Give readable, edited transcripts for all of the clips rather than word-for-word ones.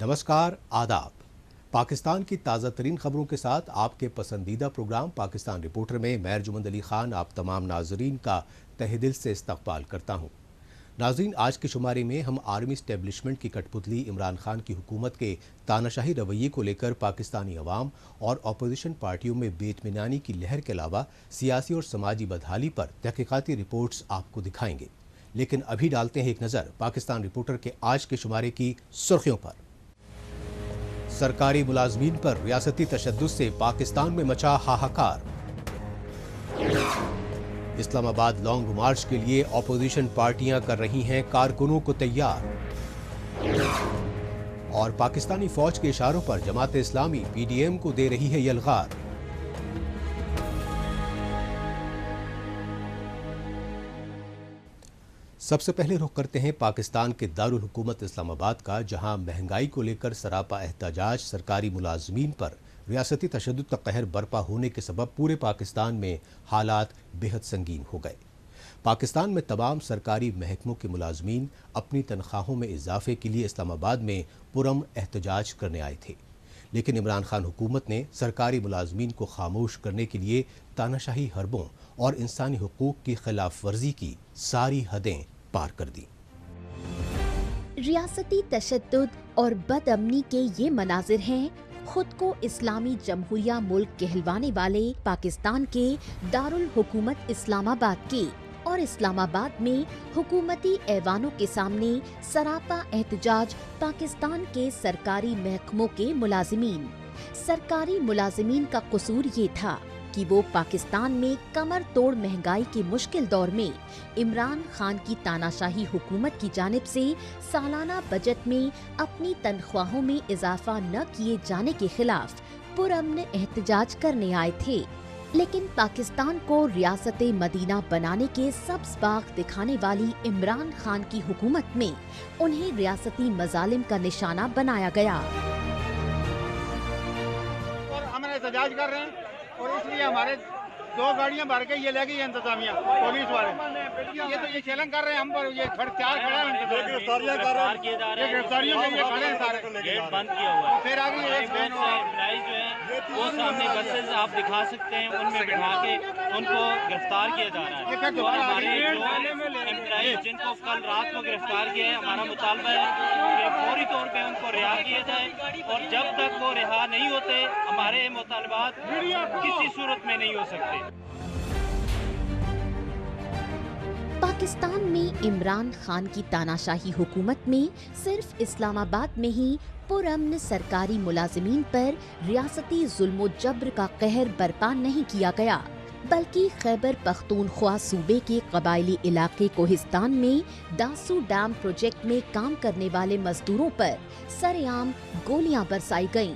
नमस्कार, आदाब। पाकिस्तान की ताज़ा तरीन खबरों के साथ आपके पसंदीदा प्रोग्राम पाकिस्तान रिपोर्टर में मैं अर्जुमंद अली खान आप तमाम नाजरीन का तहे दिल से इस्तकबाल करता हूँ। नाजरीन, आज के शुमारे में हम आर्मी इस्टेब्लिशमेंट की कठपुतली इमरान खान की हुकूमत के तानाशाही रवैये को लेकर पाकिस्तानी अवाम और अपोजिशन पार्टियों में बेइत्मीनानी की लहर के अलावा सियासी और समाजी बदहाली पर तहकीकाती रिपोर्ट्स आपको दिखाएंगे। लेकिन अभी डालते हैं एक नज़र पाकिस्तान रिपोर्टर के आज के शुमारे की सुर्खियों पर। सरकारी मुलाजमीन पर रियासती तशद्दुद से पाकिस्तान में मचा हाहाकार। इस्लामाबाद लॉन्ग मार्च के लिए अपोजिशन पार्टियां कर रही हैं कारकुनों को तैयार। और पाकिस्तानी फौज के इशारों पर जमात इस्लामी पीडीएम को दे रही है यलगार। सबसे पहले रुख करते हैं पाकिस्तान के दारुल हुकूमत इस्लामाबाद का, जहां महंगाई को लेकर सरापा एहतजाज सरकारी मुलाजमीन पर रियासती तशद्दुद का कहर बरपा होने के सबब पूरे पाकिस्तान में हालात बेहद संगीन हो गए। पाकिस्तान में तमाम सरकारी महकमों के मुलाजमीन अपनी तनख्वाहों में इजाफे के लिए इस्लामाबाद में पुरअमन एहतजाज करने आए थे, लेकिन इमरान खान हुकूमत ने सरकारी मुलाजमीन को खामोश करने के लिए तानाशाही हरबों और इंसानी हुकूक की खिलाफ वर्जी की सारी हदें पार कर दी। रियासती तशद्दुद और बदअमनी के ये मनाजिर हैं खुद को इस्लामी जमहूरिया मुल्क कहलवाने वाले पाकिस्तान के दारुल हुकूमत इस्लामाबाद के, और इस्लामाबाद में हुकूमती ऐवानों के सामने सरापा एहतजाज पाकिस्तान के सरकारी महकमों के मुलाजिमीन। सरकारी मुलाजिमीन का कसूर ये था कि वो पाकिस्तान में कमर तोड़ महंगाई के मुश्किल दौर में इमरान खान की तानाशाही हुकूमत की जानिब से सालाना बजट में अपनी तनख्वाहों में इजाफा न किए जाने के खिलाफ पुरअमन एहतजाज करने आए थे। लेकिन पाकिस्तान को रियासत मदीना बनाने के सब्ज़ बाग दिखाने वाली इमरान खान की हुकूमत में उन्हें रियासती मजालिम का निशाना बनाया गया। और हम एहतजाज कर रहे हैं और इसलिए हमारे 2 गाड़ियां भर के ये ले गई इंतजामिया पुलिस वाले। ये तो ये चैलेंज कर रहे हैं हम पर, ये चार खड़े हैं, गिरफ्तारियां कर रहे हैं, गिरफ्तारियों के लिए खड़े हैं सारे। गेट बंद किया हुआ है। फिर आगे एक प्राइस जो है वो सामने बसेस आप दिखा सकते हैं, उनमें बिठा के उनको गिरफ्तार किया जा रहा है। और हमारे जो एम्प्लॉइज जिनको कल रात को गिरफ्तार किया है, हमारा मुतालबा है कि फौरी तौर पे उनको रिहा किया जाए, और जब तक वो रिहा नहीं होते हमारे मुतालबात किसी सूरत में नहीं हो सकते। पाकिस्तान में इमरान खान की तानाशाही हुकूमत में सिर्फ इस्लामाबाद में ही पुरअमन सरकारी मुलाजिमीन पर रियासती जुल्म जब्र का कहर बर्पा नहीं किया गया, बल्कि खैबर पख्तूनख्वा सूबे के कबायली इलाके कोहिस्तान में दासू डैम प्रोजेक्ट में काम करने वाले मजदूरों पर सरेआम गोलियां बरसाई गईं।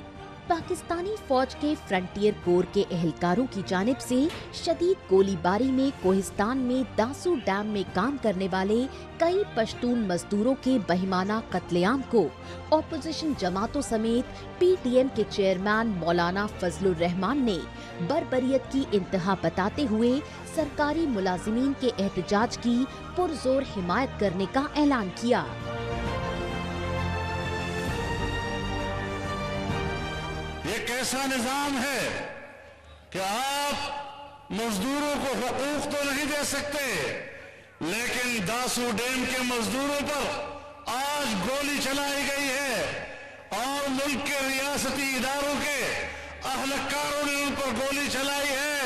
पाकिस्तानी फौज के फ्रंटियर कोर के एहलकारों की जानिब से शदीद गोलीबारी में कोहिस्तान में दासू डैम में काम करने वाले कई पश्तून मजदूरों के बहिमाना कत्लेआम को ऑपोजिशन जमातों समेत पीटीएम के चेयरमैन मौलाना फजलुर रहमान ने बर्बरियत की इंतहा बताते हुए सरकारी मुलाजिमीन के एहतजाज की पुरजोर हिमायत करने का ऐलान किया। एक ऐसा निजाम है कि आप मजदूरों को हुकूक तो नहीं दे सकते, लेकिन दासू डैम के मजदूरों पर आज गोली चलाई गई है और मुल्क के रियासती इदारों के अहलकारों ने उन पर गोली चलाई है,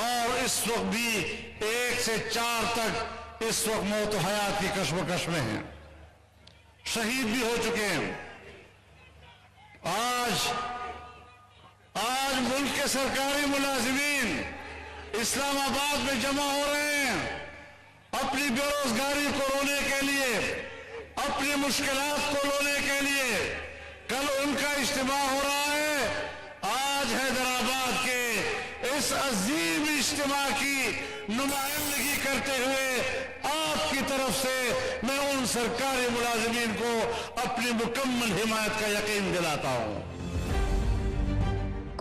और इस वक्त भी 1 से 4 तक इस वक्त मौत हयात की कशमकश में हैं, शहीद भी हो चुके हैं। आज मुल्क के सरकारी मुलाजिमीन इस्लामाबाद में जमा हो रहे हैं अपनी बेरोजगारी को रोने के लिए, अपनी मुश्किलात को रोने के लिए। कल उनका इज्तिमा हो रहा है। आज हैदराबाद के इस अजीम इज्तिमा की नुमाइंदगी करते हुए आपकी तरफ से मैं उन सरकारी मुलाजिमीन को अपनी मुकम्मल हिमायत का यकीन दिलाता हूँ।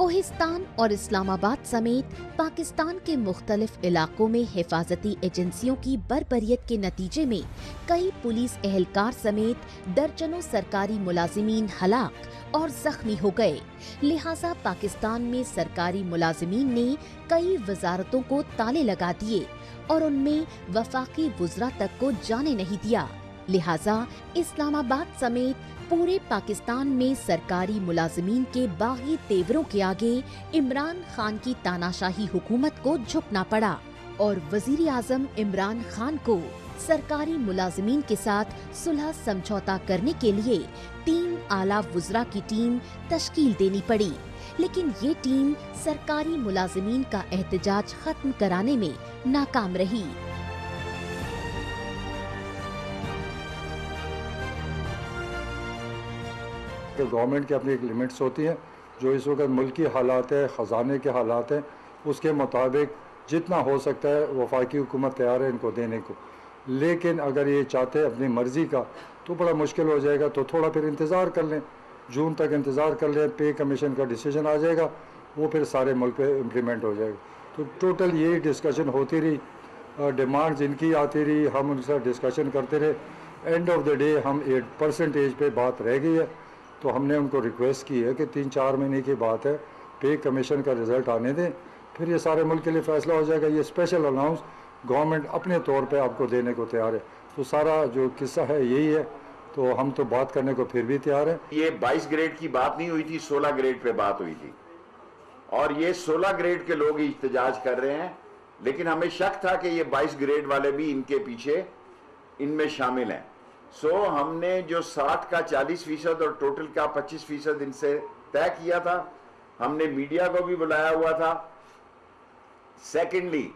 कोहिस्तान और इस्लामाबाद समेत पाकिस्तान के मुख्तलिफ इलाकों में हिफाजती एजेंसियों की बर्बरियत के नतीजे में कई पुलिस एहलकार समेत दर्जनों सरकारी मुलाजिमीन हलाक और जख्मी हो गए। लिहाजा पाकिस्तान में सरकारी मुलाजिमीन ने कई वजारतों को ताले लगा दिए और उनमें वफाकी वुज़रा तक को जाने नहीं दिया। लिहाजा इस्लामाबाद समेत पूरे पाकिस्तान में सरकारी मुलाजिमीन के बागी तेवरों के आगे इमरान खान की तानाशाही हुकूमत को झुकना पड़ा और वजीर आजम इमरान खान को सरकारी मुलाजिमीन के साथ सुलह समझौता करने के लिए 3 आला वुज़रा की टीम तश्कील देनी पड़ी, लेकिन ये टीम सरकारी मुलाजिमीन का एहतजाज खत्म कराने में नाकाम रही। कि गवर्नमेंट की अपनी एक लिमिट्स होती हैं, जो इस वक्त मुल्क की हालात है, ख़जाने के हालात हैं, उसके मुताबिक जितना हो सकता है वफाकी हुकूमत तैयार है इनको देने को। लेकिन अगर ये चाहते हैं अपनी मर्ज़ी का तो बड़ा मुश्किल हो जाएगा, तो थोड़ा फिर इंतज़ार कर लें, जून तक इंतज़ार कर लें, पे कमीशन का डिसीजन आ जाएगा, वो फिर सारे मुल्क पे इम्प्लीमेंट हो जाएगा। तो टोटल यही डिस्कशन होती रही, डिमांड्स इनकी आती रही, हम उनके साथ डिस्कशन करते रहे। एंड ऑफ द डे हम 8% पे बात रह गई है, तो हमने उनको रिक्वेस्ट की है कि 3-4 महीने की बात है, पे कमीशन का रिज़ल्ट आने दें, फिर ये सारे मुल्क के लिए फ़ैसला हो जाएगा। ये स्पेशल अलाउंस गवर्नमेंट अपने तौर पे आपको देने को तैयार है। तो सारा जो किस्सा है यही है, तो हम तो बात करने को फिर भी तैयार हैं। ये 22 ग्रेड की बात नहीं हुई थी, 16 ग्रेड पे बात हुई थी और ये 16 ग्रेड के लोग इhtजाज कर रहे हैं, लेकिन हमें शक था कि ये 22 ग्रेड वाले भी इनके पीछे इनमें शामिल हैं। सो हमने जो 60 का 40% और टोटल का 25% इनसे तय किया था। हमने मीडिया को भी बुलाया हुआ था। सेकेंडली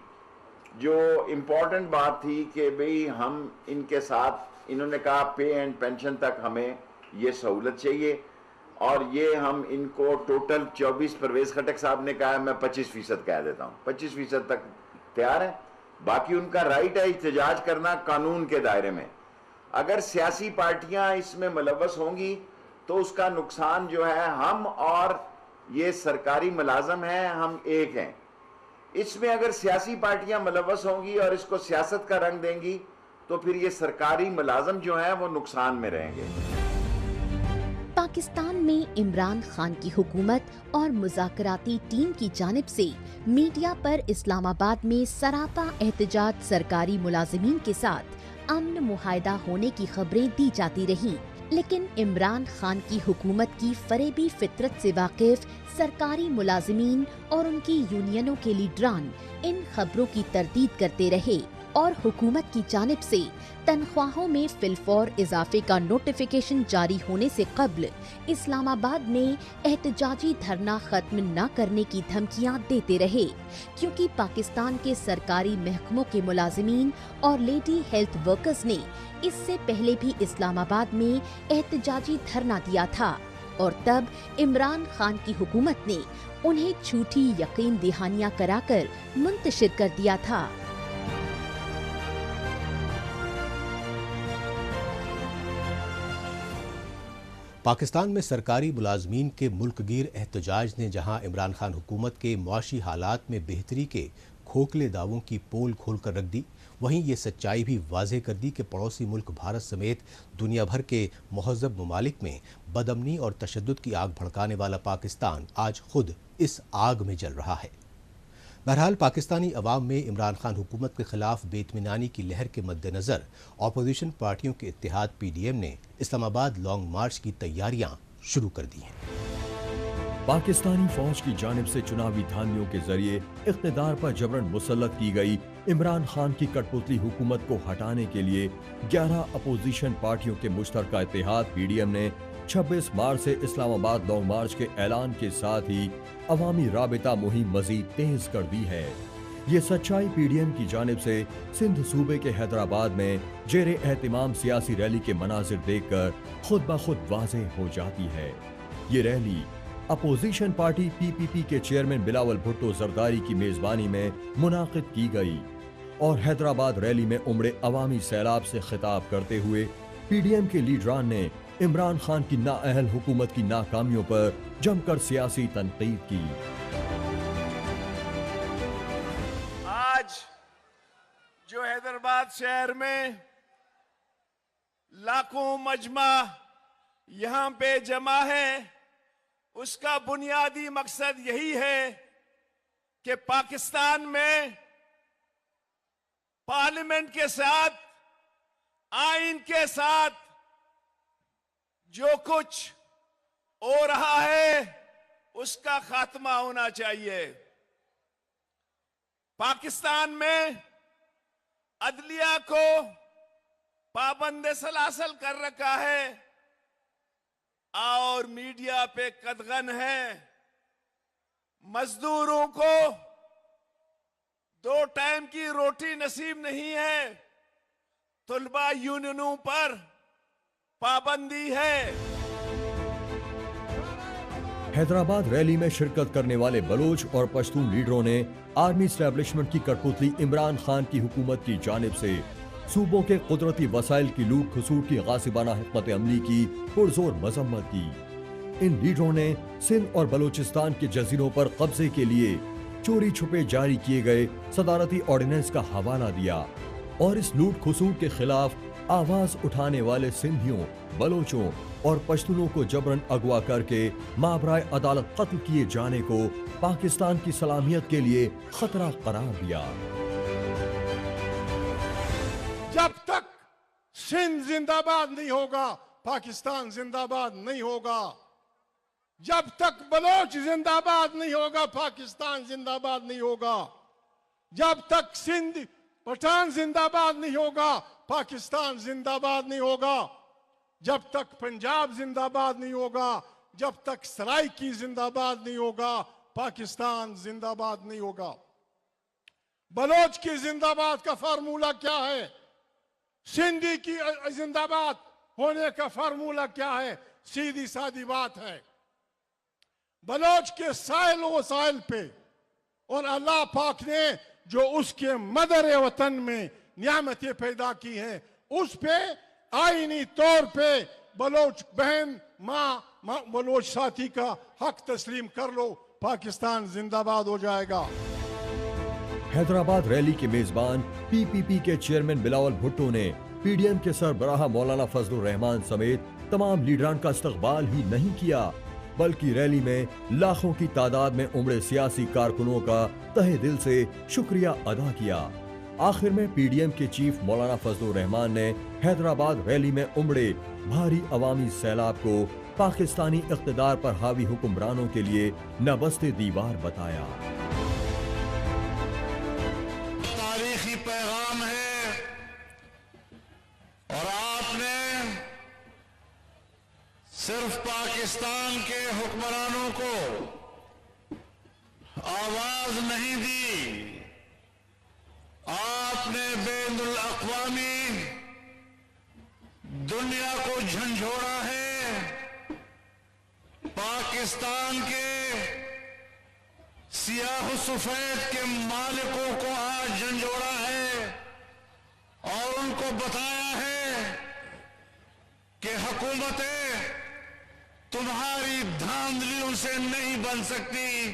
जो इम्पोर्टेंट बात थी कि भाई हम इनके साथ, इन्होंने कहा पे एंड पेंशन तक हमें ये सहूलत चाहिए और ये हम इनको टोटल 24, परवेज खटक साहब ने कहा, मैं 25% कह देता हूँ, 25% तक तैयार है। बाकी उनका राइट है इhtजाज करना कानून के दायरे में। अगर सियासी पार्टियां इसमें मुलव्वस होंगी तो उसका नुकसान जो है, हम और ये सरकारी मुलाजम हैं, हम एक हैं। इसमें अगर सियासी पार्टियां मुलव्वस होंगी और इसको सियासत का रंग देंगी तो फिर ये सरकारी मुलाजम जो हैं वो नुकसान में रहेंगे। पाकिस्तान में इमरान खान की हुकूमत और मुज़ाकराती टीम की जानिब से मीडिया पर इस्लामाबाद में सरापा एहतजाज सरकारी मुलाजिमीन के साथ अमन मुआहदा होने की खबरें दी जाती रहीं, लेकिन इमरान खान की हुकूमत की फरेबी फितरत से वाकिफ सरकारी मुलाजिमीन और उनकी यूनियनों के लीडरान इन खबरों की तरदीद करते रहे और हुकूमत की जानिब से तनख्वाहों में फिलफौर इजाफे का नोटिफिकेशन जारी होने से कब्ल इस्लामाबाद में एहतजाजी धरना खत्म न करने की धमकियां देते रहे, क्योंकि पाकिस्तान के सरकारी महकमों के मुलाजिमीन और लेडी हेल्थ वर्कर्स ने इससे पहले भी इस्लामाबाद में एहतजाजी धरना दिया था और तब इमरान खान की हुकूमत ने उन्हें झूठी यकीन दहानियां कराकर मुंतशिर कर दिया था। पाकिस्तान में सरकारी मुलाजमीन के मुल्कगीर एहतजाज ने जहां इमरान खान हुकूमत के मुआशी हालात में बेहतरी के खोखले दावों की पोल खोल कर रख दी, वहीं ये सच्चाई भी वाज़ेह कर दी कि पड़ोसी मुल्क भारत समेत दुनिया भर के महज़ब ममालिक में बदअमनी और तशद्दुद की आग भड़काने वाला पाकिस्तान आज खुद इस आग में जल रहा है। बहरहाल पाकिस्तानी अवाम में इमरान खान हुकूमत के खिलाफ बेइत्मीनानी की लहर के मद्देनज़र अपोजिशन पार्टियों के इत्तेहाद PDM ने इस्लामाबाद लॉन्ग मार्च की तैयारियां शुरू कर दी हैं। पाकिस्तानी फौज की जानिब से चुनावी धांधियों के जरिए इख्तिदार पर जबरन मुसल्लत की गई इमरान खान की कठपुतली हुकूमत को हटाने के लिए 11 अपोजिशन पार्टियों के मुश्तरका इत्तेहाद PDM ने 26 मार्च से इस्लामाबाद लॉन्ग मार्च के ऐलान के साथ ही अवामी राबिता मुहिम मजीद तेज कर दी है। ये सच्चाई PDM की जानिब से सिंध सूबे के हैदराबाद में जेरे एहतिमाम सियासी रैली के मनाजिर देखकर खुद ब खुद वाज़ेह हो जाती है। ये रैली अपोजिशन पार्टी PPP के चेयरमैन बिलावल भुट्टो जरदारी की मेजबानी में मुनाकिद की गई और हैदराबाद रैली में उमड़े अवामी सैलाब से खिताब करते हुए PDM के लीडरान ने عمران خان کی نااہل حکومت کی ناکامیوں پر جم کر سیاسی تنقید کی۔ آج جو حیدرآباد شہر میں لاکھوں مجمع یہاں پہ جمع ہے، اس کا بنیادی مقصد یہی ہے کہ پاکستان میں پارلیمنٹ کے ساتھ، آئین کے ساتھ جو کچھ ہو رہا ہے اس کا خاتمہ ہونا چاہیے۔ پاکستان میں عدلیہ کو پابند سلاسل کر رکھا ہے اور میڈیا پہ قدغن ہے۔ مزدوروں کو 2 ٹائم کی روٹی نصیب نہیں ہے، طلبہ یونینوں پر پابندی ہے۔ حیدرآباد ریلی میں شرکت کرنے والے بلوچ اور پشتون لیڈروں نے آرمی اسٹیبلشمنٹ کی کٹپتلی عمران خان کی حکومت کی جانب سے صوبوں کے قدرتی وسائل کی لوٹ کھسوٹ کی غاصبانہ حکمت عملی کی پرزور مذمت کی۔ ان لیڈروں نے سندھ اور بلوچستان کے جزیروں پر قبضے کے لیے چوری چھپے جاری کیے گئے صدارتی آرڈیننس کا حوالہ دیا اور اس لوٹ کھسوٹ کے خلاف آواز اٹھانے والے سندھیوں، بلوچوں اور پشتونوں کو جبراً اغوا کر کے مابرائے عدالت قتل کیے جانے کو پاکستان کی سلامیت کے لیے خطرہ قرار دیا۔ جب تک سندھ زندہ باد نہیں ہوگا پاکستان زندہ باد نہیں ہوگا، جب تک بلوچ زندہ باد نہیں ہوگا پاکستان زندہ باد نہیں ہوگا، جب تک سندھ پٹھان زندہ باد نہیں ہوگا پاکستان زندہ باد نہیں ہوگا، جب تک پنجاب زندہ باد نہیں ہوگا، جب تک سرائکی زندہ باد نہیں ہوگا پاکستان زندہ باد نہیں ہوگا۔ بلوچ کی زندہ باد کا فارمولہ کیا ہے؟ سندھی کی زندہ باد ہونے کا فارمولہ کیا ہے؟ سیدھی سادی بات ہے، بلوچ کے سائل و وسائل پہ اور اللہ پاک نے جو اس کے مدر وطن میں نعمتیں پیدا کی ہیں اس پہ آئینی طور پہ بلوچ بہن ماں بلوچ ساتھی کا حق تسلیم کر لو، پاکستان زندہ باد ہو جائے گا۔ حیدرآباد ریلی کے میزبان پی پی پی کے چیئرمین بلاول بھٹو نے پی ڈی ایم کے سربراہ مولانا فضل الرحمان سمیت تمام لیڈران کا استقبال ہی نہیں کیا، بلکہ ریلی میں لاکھوں کی تعداد میں امڑے سیاسی کارکنوں کا تہہ دل سے شکریہ ادا کیا۔ آخر میں پی ڈی ایم کے چیف مولانا فضل الرحمان نے حیدرآباد ریلی میں امڑے بھاری عوامی سیلاب کو پاکستانی اقتدار پر حاوی حکمرانوں کے لیے نبست دیوار بتایا۔ تاریخی پیغام ہے اور آپ نے صرف پاکستان کے حکمرانوں کو آواز نہیں دی، آپ نے بین الاقوامی دنیا کو جھنجھوڑا ہے، پاکستان کے سیاہ و سفید کے مالکوں کو آج جھنجھوڑا ہے اور ان کو بتایا ہے کہ حکومتیں تمہاری دھاندلیوں سے نہیں بن سکتی،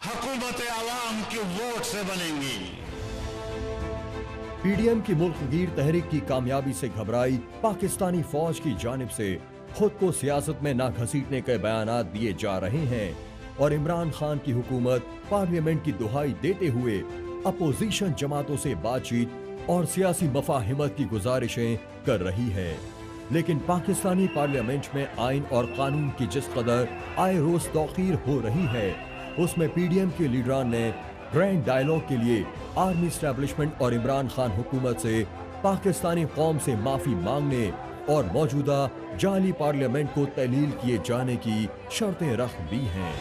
حکومت عوام کے ووٹ سے بنیں گی۔ پی ڈی ایم کی ملک گیر تحریک کی کامیابی سے گھبرائی پاکستانی فوج کی جانب سے خود کو سیاست میں نہ گھسیٹنے کے بیانات دیے جا رہے ہیں اور عمران خان کی حکومت پارلیمنٹ کی دہائی دیتے ہوئے اپوزیشن جماعتوں سے بات چیت اور سیاسی مفاہمت کی گزارشیں کر رہی ہے، لیکن پاکستانی پارلیمنٹ میں آئین اور قانون کی جس قدر آئے روز توقیر ہو رہی ہے، اس میں پی ڈی ایم کے لیڈران نے گرینڈ ڈائیلاگ کے لیے آرمی اسٹیبلشمنٹ اور عمران خان حکومت سے پاکستانی قوم سے معافی مانگنے اور موجودہ جعلی پارلیمنٹ کو تحلیل کیے جانے کی شرطیں رکھ دی ہیں۔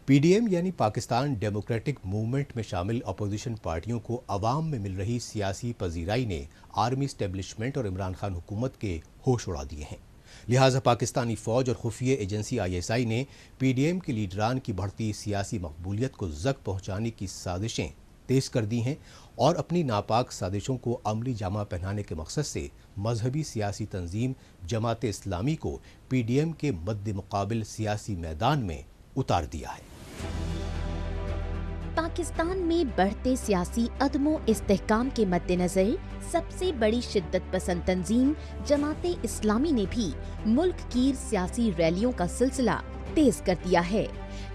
پی ڈی ایم یعنی پاکستان ڈیموکریٹک موومنٹ میں شامل اپوزیشن پارٹیوں کو عوام میں مل رہی سیاسی پذیرائی نے آرمی اسٹیبلشمنٹ اور عمران خان حکومت کے ہوش اڑا دیے ہیں، لہٰذا پاکستانی فوج اور خفیہ ایجنسی آئی ایس آئی نے پی ڈی ایم کے لیڈران کی بڑھتی سیاسی مقبولیت کو زک پہنچانے کی سازشیں तेज कर दी हैं और अपनी नापाक साजिशों को अमली जामा पहनाने के मकसद से मजहबी सियासी तंजीम जमात इस्लामी को PDM के मद्दे मुकाबिल सियासी मैदान में उतार दिया है। पाकिस्तान में बढ़ते सियासी अदमो इस्तेहकाम के मद्देनजर सबसे बड़ी शिद्दत पसंद तंजीम जमाते इस्लामी ने भी मुल्क की सियासी रैलियों का सिलसिला तेज कर दिया है।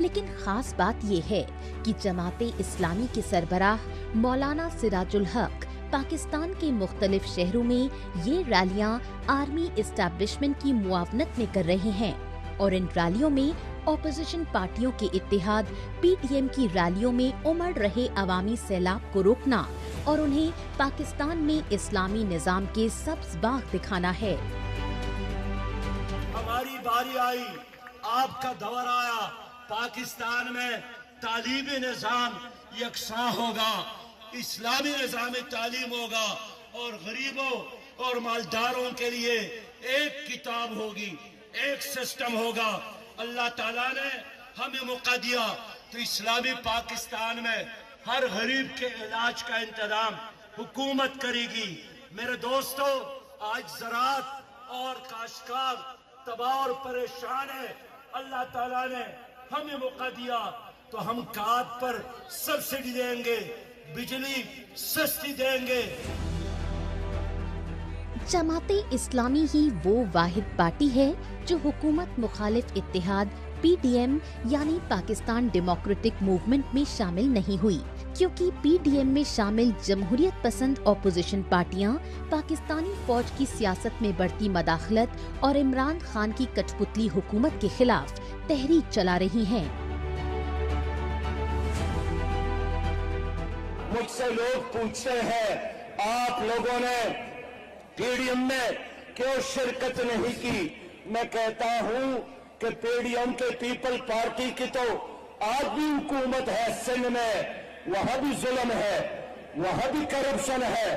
लेकिन खास बात ये है कि जमाते इस्लामी के सरबराह मौलाना सिराजुल हक पाकिस्तान के मुख्तलिफ शहरों में ये रैलियां आर्मी इस्टेब्लिशमेंट की मुआवनत में कर रहे हैं और इन रैलियों में ऑपोजिशन पार्टियों के इत्तेहाद PDM की रैलियों में उमड़ रहे अवामी सैलाब को रोकना और उन्हें पाकिस्तान में इस्लामी निजाम के सब्ज बाग दिखाना है। हमारी बारी आई, आपका दौर आया, पाकिस्तान में तालीमी निजाम यकसा होगा, इस्लामी निजाम तालीम होगा और गरीबों और मालदारों के लिए एक किताब होगी, एक सिस्टम होगा। अल्लाह ताला ने हमें मौका दिया तो इस्लामी पाकिस्तान में हर गरीब के इलाज का इंतजाम हुकूमत करेगी। मेरे दोस्तों, आज ज़राअत और काश्तकार तबाह और परेशान है। अल्लाह ताला ने हमें मौका दिया तो हम खाद पर सब्सिडी देंगे, बिजली सस्ती देंगे। जमाते इस्लामी ही वो वाहिद पार्टी है जो हुकूमत मुखालिफ इत्तेहाद PDM यानी पाकिस्तान डेमोक्रेटिक मूवमेंट में शामिल नहीं हुई, क्योंकि PDM में शामिल जमहूरियत पसंद ऑपोजिशन पार्टियां पाकिस्तानी फौज की सियासत में बढ़ती मदाखलत और इमरान खान की कठपुतली हुकूमत के खिलाफ तहरीक चला रही हैं। मुझसे लोग पूछते हैं, आप लोगों ने PDM में क्यों शिरकत नहीं की? मैं कहता हूं कि PDM के पीपल पार्टी की तो आज भी हुकूमत है सिंध में, वहां भी जुल्म है, वहां भी करप्शन है,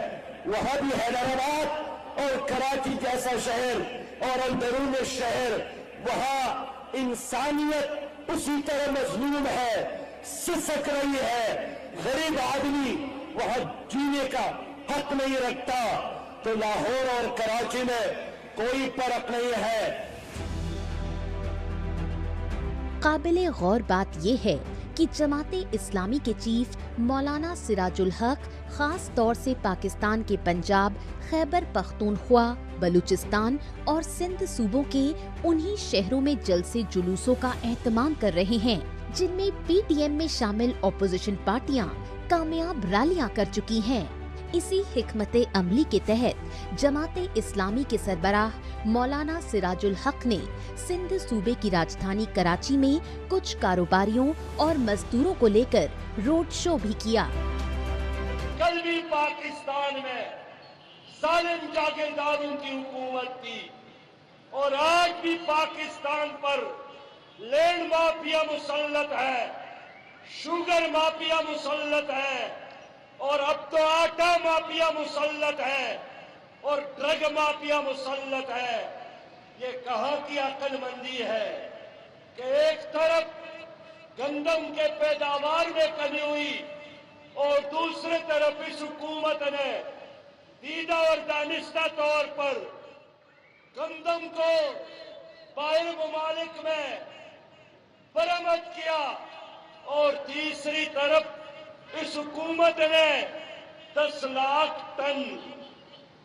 वहां भी हैदराबाद और कराची जैसा शहर और अंदरून शहर, वहां इंसानियत उसी तरह मजलूम है, सिसक रही है। गरीब आदमी वहां जीने का हक नहीं रखता, तो लाहौर और कराची में कोई फर्क नहीं है। काबिले गौर बात ये है कि जमाते इस्लामी के चीफ मौलाना सिराजुल हक खास तौर से पाकिस्तान के पंजाब, खैबर पख्तूनख्वा, बलूचिस्तान और सिंध सूबों के उन्हीं शहरों में जलसे जुलूसों का एहतमाम कर रहे हैं जिनमें PDM में शामिल ऑपोजिशन पार्टियां कामयाब रैलियां कर चुकी हैं। इसी हिकमते अमली के तहत जमाते इस्लामी के सरबराह मौलाना सिराजुल हक ने सिंध सूबे की राजधानी कराची में कुछ कारोबारियों और मजदूरों को लेकर रोड शो भी किया। कल भी पाकिस्तान में जालिम जागीरदारों की हुकूमत थी और आज भी पाकिस्तान पर लैंड माफिया मुसल्लत है, शुगर माफिया मुसल्लत है और अब तो आटा माफिया मुसल्लत है और ड्रग माफिया मुसल्लत है। ये कहां की अक्लमंदी है कि एक तरफ गंदम के पैदावार में कमी हुई और दूसरी तरफ इस हुकूमत ने दीदा और दानिस्ता तौर पर गंदम को बाहर ममालिक में बरामद किया और तीसरी तरफ इस हुकूमत ने 10 लाख टन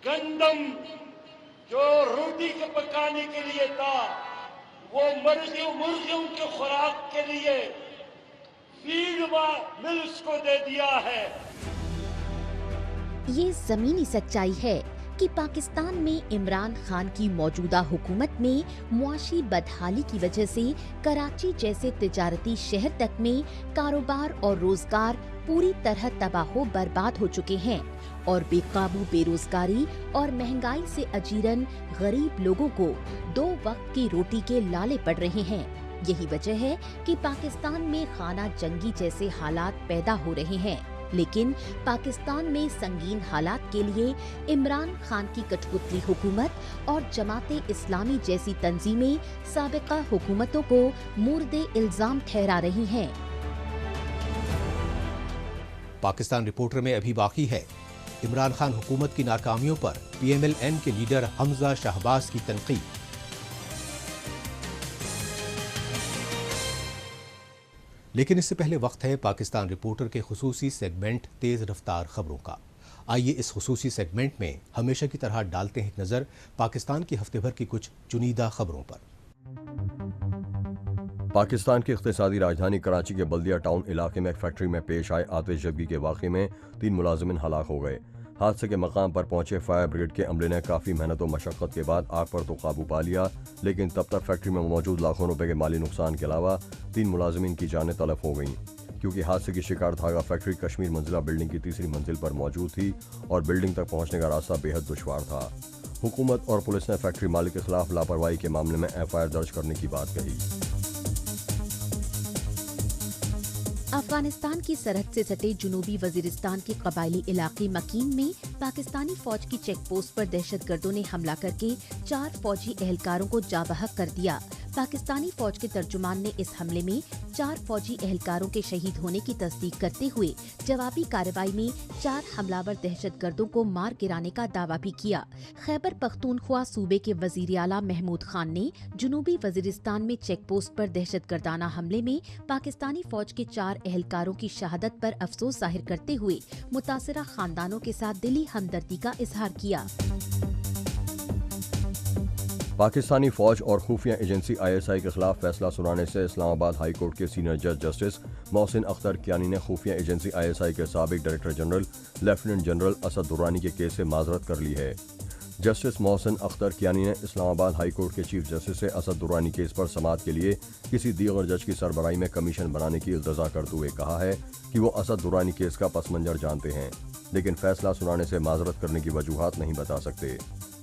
गंदम जो रोटी के पकाने के लिए था वो मुर्गियों के खुराक के लिए फीड मिल्स को दे दिया है। ये जमीनी सच्चाई है कि पाकिस्तान में इमरान खान की मौजूदा हुकूमत में मुआशी बदहाली की वजह से कराची जैसे तिजारती शहर तक में कारोबार और रोजगार पूरी तरह तबाह बर्बाद हो चुके हैं और बेकाबू बेरोजगारी और महंगाई से अजीरन गरीब लोगों को 2 वक्त की रोटी के लाले पड़ रहे हैं। यही वजह है कि पाकिस्तान में खाना जंगी जैसे हालात पैदा हो रहे हैं। लेकिन पाकिस्तान में संगीन हालात के लिए इमरान खान की कठपुतली हुकूमत और जमाते इस्लामी जैसी तंजीमें साबिका हुकूमतों को मुर्दे इल्जाम ठहरा रही हैं। पाकिस्तान रिपोर्टर में अभी बाकी है। इमरान खान हुकूमत की नाकामियों पर PMLN के लीडर हमजा शहबाज की तनकीद। लेकिन इससे पहले वक्त है पाकिस्तान रिपोर्टर के खुसूसी सेगमेंट तेज रफ्तार खबरों का। आइए इस खुसूसी सेगमेंट में हमेशा की तरह डालते हैं एक नजर पाकिस्तान की हफ्ते भर की कुछ चुनिंदा खबरों पर। पाकिस्तान की इख्तिसादी राजधानी कराची के बल्दिया टाउन इलाके में एक फैक्ट्री में पेश आए आतिशज़दगी के वाक़े में 3 मुलाजिमिन हलाक हो गए। हादसे के मकाम पर पहुंचे फायर ब्रिगेड के अमले ने काफ़ी मेहनत और मशक्क़त के बाद आग पर तो काबू पा लिया, लेकिन तब तक फैक्ट्री में मौजूद लाखों रुपए के माली नुकसान के अलावा 3 मुलाजिमिन की जानें तलफ हो गईं। क्योंकि हादसे की शिकार धागा फैक्ट्री कश्मीर मंजिला बिल्डिंग की तीसरी मंजिल पर मौजूद थी और बिल्डिंग तक पहुंचने का रास्ता बेहद दुश्वार था। हुकूमत और पुलिस ने फैक्ट्री मालिक के खिलाफ लापरवाही के मामले में FIR दर्ज करने की बात कही। अफगानिस्तान की सरहद से सटे जुनूबी वजीरिस्तान के कबायली इलाके मकीन में पाकिस्तानी फौज की चेक पोस्ट पर दहशतगर्दों ने हमला करके 4 फौजी एहलकारों को जा बहक कर दिया। पाकिस्तानी फौज के तर्जुमान ने इस हमले में 4 फौजी एहलकारों के शहीद होने की तस्दीक करते हुए जवाबी कार्रवाई में 4 हमलावर दहशतगर्दों को मार गिराने का दावा भी किया। खैबर पख्तूनख्वा सूबे के वजीर आला महमूद खान ने जुनूबी वजीरिस्तान में चेक पोस्ट पर दहशतगर्दाना हमले में पाकिस्तानी फौज के 4 एहलकारों की शहादत पर अफसोस जाहिर करते हुए मुतासिरा खानदानों के साथ दिली हमदर्दी का इजहार किया। पाकिस्तानी फौज और खुफिया एजेंसी ISI के खिलाफ फैसला सुनाने से इस्लामाबाद हाई कोर्ट के सीनियर जज जस्टिस मोहसिन अख्तर कियानी ने खुफिया एजेंसी ISI के साबिक director general lieutenant general Asad Durrani के केस से माजरत कर ली है। जस्टिस मोहसिन अख्तर कियानी ने इस्लामाबाद हाई कोर्ट के चीफ जस्टिस से असद दुर्रानी केस पर समाअत के लिए किसी दीगर जज की सरबराही में कमीशन बनाने की इल्तजा करते हुए कहा है कि वो असद दुर्रानी केस का पस मंजर जानते हैं, लेकिन फैसला सुनाने से माजरत करने की वजूहात नहीं बता सकते।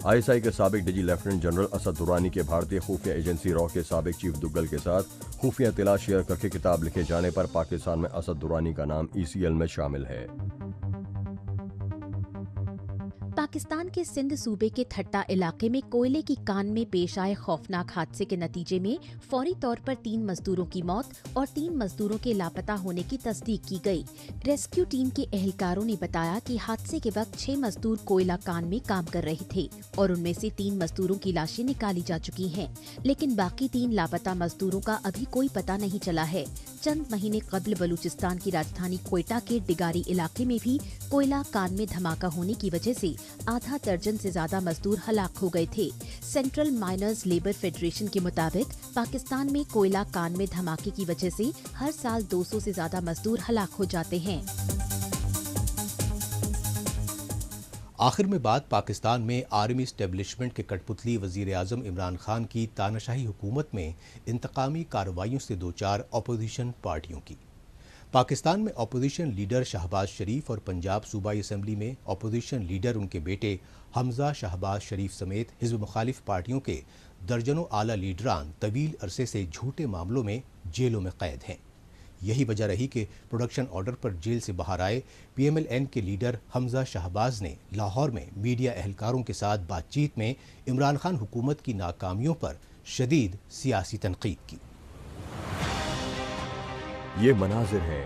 ISI के साबिक DG lieutenant general Asad Durrani के भारतीय खुफिया एजेंसी रॉ के साबिक चीफ दुग्गल के साथ खुफिया इत्तला शेयर करके किताब लिखे जाने पर पाकिस्तान में असद दुर्रानी का नाम ECL में शामिल है। पाकिस्तान के सिंध सूबे के ठट्टा इलाके में कोयले की कान में पेश आए खौफनाक हादसे के नतीजे में फौरी तौर पर 3 मजदूरों की मौत और 3 मजदूरों के लापता होने की तस्दीक की गई। रेस्क्यू टीम के एहलकारों ने बताया कि हादसे के वक्त 6 मजदूर कोयला कान में काम कर रहे थे और उनमें से 3 मजदूरों की लाशें निकाली जा चुकी हैं, लेकिन बाकी 3 लापता मजदूरों का अभी कोई पता नहीं चला है। चंद महीने कबल बलूचिस्तान की राजधानी क्वेटा के डिगारी इलाके में भी कोयला कान में धमाका होने की वजह से आधा दर्जन से ज्यादा मजदूर हलाक हो गए थे। सेंट्रल माइनर्स लेबर फेडरेशन के मुताबिक पाकिस्तान में कोयला कान में धमाके की वजह से हर साल 200 से ज्यादा मजदूर हलाक हो जाते हैं। आखिर में बात पाकिस्तान में आर्मी एस्टेब्लिशमेंट के कठपुतली वजीर आजम इमरान खान की तानाशाही हुकूमत में इंतकामी कार्रवाइयों से 2-4 अपोजिशन पार्टियों की। पाकिस्तान में अपोजिशन लीडर शहबाज शरीफ और पंजाब सूबाई असम्बली में अपोजिशन लीडर उनके बेटे हमजा शहबाज शरीफ समेत हिज़्ब मुखालिफ पार्टियों के दर्जनों आला लीडरान तवील अरसे से झूठे मामलों में जेलों में कैद हैं। यही वजह रही कि प्रोडक्शन ऑर्डर पर जेल से बाहर आए PMLN के लीडर हमजा शहबाज ने लाहौर में मीडिया एहलकारों के साथ बातचीत में इमरान खान हुकूमत की नाकामियों पर शदीद सियासी तनकीद की। ये मनाजिर है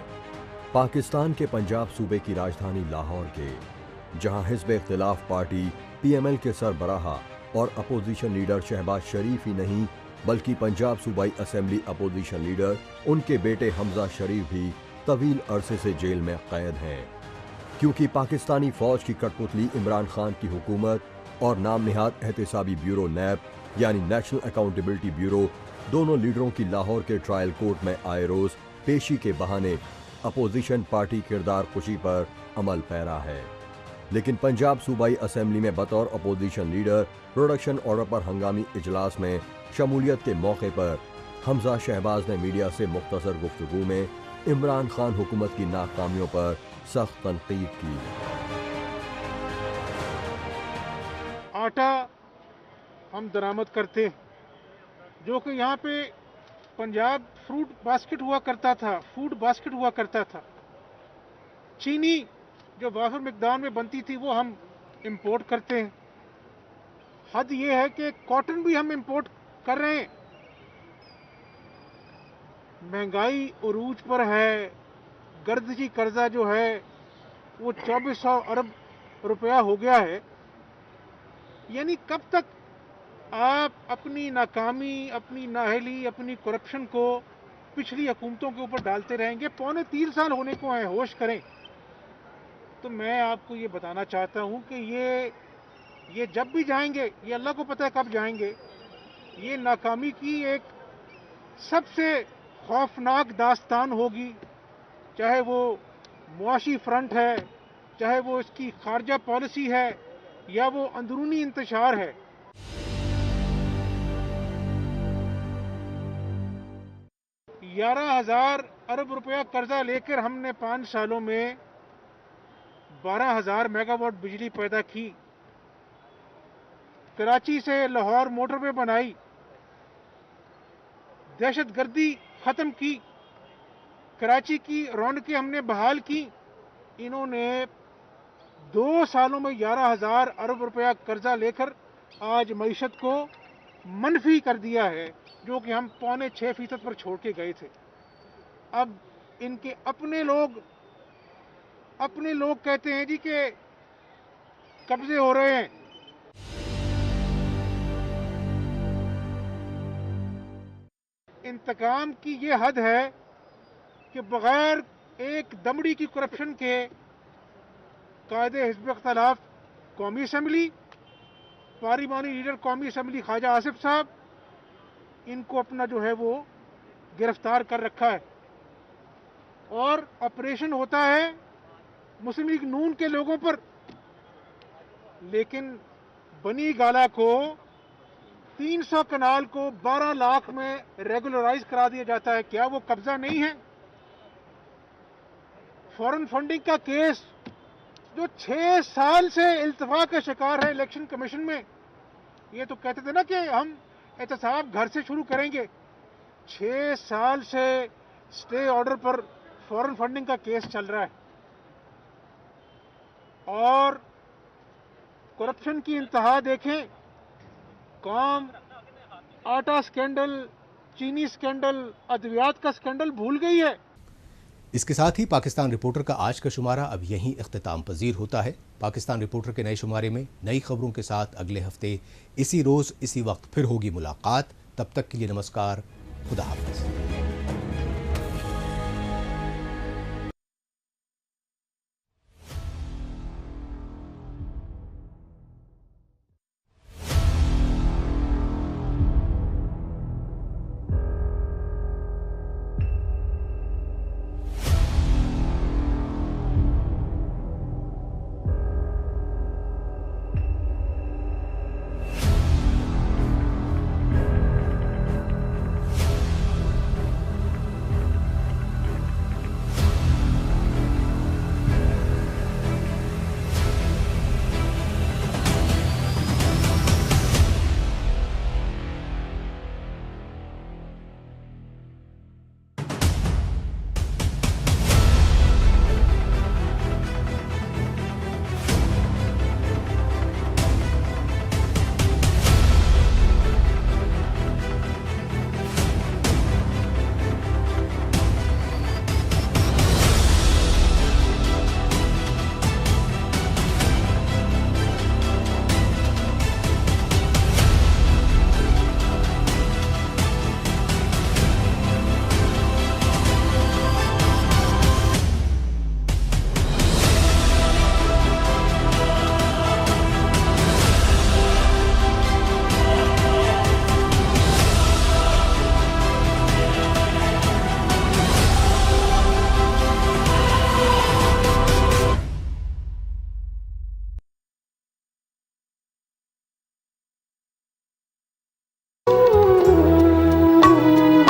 पाकिस्तान के पंजाब सूबे की राजधानी लाहौर के, जहां हिज़्ब इख्तिलाफ पार्टी PML के सरबराह और अपोजिशन लीडर शहबाज शरीफ ही नहीं बल्कि पंजाब सूबाई असेंबली अपोजिशन लीडर उनके बेटे हमजा शरीफ भी तवील अरसे से जेल में कैद हैं, क्योंकि पाकिस्तानी फौज की कठपुतली इमरान खान की हुकूमत और नाम निहाद एहतसाबी ब्यूरो NAB यानी नेशनल अकाउंटेबिलिटी ब्यूरो दोनों लीडरों की लाहौर के ट्रायल कोर्ट में आए रोज पेशी के बहाने अपोजिशन पार्टी किरदार कुशी पर अमल पैरा है। लेकिन पंजाब सूबाई असेंबली में बतौर अपोजिशन लीडर प्रोडक्शन ऑर्डर पर हंगामी इजलास में शमूलियत के मौके पर हमजा शहबाज ने मीडिया से मुख्तसर गुफ्तगू में इमरान खान हुकूमत की नाकामियों पर सख्त तनकीद की। आटा हम दरामद करते हैं, जो कि यहाँ पे पंजाब फ्रूट बास्केट हुआ करता था, फूड बास्केट हुआ करता था। चीनी जो वाफर मिकदार में बनती थी वो हम इंपोर्ट करते हैं। हद ये है कि कॉटन भी हम इंपोर्ट कर रहे हैं। महंगाई उरूज पर है, गर्दजी कर्जा जो है वो 2400 अरब रुपया हो गया है। यानी कब तक आप अपनी नाकामी, अपनी नाअहली, अपनी करप्शन को पिछली हुकूमतों के ऊपर डालते रहेंगे? 3.25 साल होने को है, होश करें। तो मैं आपको ये बताना चाहता हूँ कि ये जब भी जाएंगे, ये अल्लाह को पता है कब जाएंगे, ये नाकामी की एक सबसे खौफनाक दास्तान होगी। चाहे वो मुआशी फ्रंट है, चाहे वो इसकी खारजा पॉलिसी है, या वो अंदरूनी इंतशार है। 11,000 अरब रुपया कर्जा लेकर हमने 5 सालों में 12,000 मेगावाट बिजली पैदा की। कराची से लाहौर मोटरवे बनाई, दहशतगर्दी खत्म की, कराची की रौनकें हमने बहाल की। इन्होंने 2 सालों में 11,000 अरब रुपया कर्जा लेकर आज मईशत को मनफी कर दिया है, जो कि हम 5.25% पर छोड़ के गए थे। अब इनके अपने लोग कहते हैं जी कि कब्जे हो रहे हैं। इंतकाम की ये हद है कि बगैर एक दमड़ी की करप्शन के कायदे हिज़्ब इख्तिलाफ कौमी असम्बली, पार्लिमानी लीडर कौमी असम्बली ख्वाजा आसिफ साहब, इनको अपना जो है वो गिरफ्तार कर रखा है। और ऑपरेशन होता है मुस्लिम लीग नून के लोगों पर, लेकिन बनी गाला को 300 कनाल को 12 लाख में रेगुलराइज करा दिया जाता है। क्या वो कब्जा नहीं है? फॉरेन फंडिंग का केस जो 6 साल से इल्तिफा का शिकार है इलेक्शन कमीशन में, ये तो कहते थे ना कि हम एहतसाब घर से शुरू करेंगे। 6 साल से स्टे ऑर्डर पर फॉरेन फंडिंग का केस चल रहा है। और करप्शन की इंतहा देखें, कौम आटा स्कैंडल, चीनी स्कैंडल, अद्वियात का स्कैंडल भूल गई है। इसके साथ ही पाकिस्तान रिपोर्टर का आज का शुमारा अब यहीं इख्तिताम पजीर होता है। पाकिस्तान रिपोर्टर के नए शुमारे में नई खबरों के साथ अगले हफ्ते इसी रोज़ इसी वक्त फिर होगी मुलाकात। तब तक के लिए नमस्कार, खुदा हाफिज़।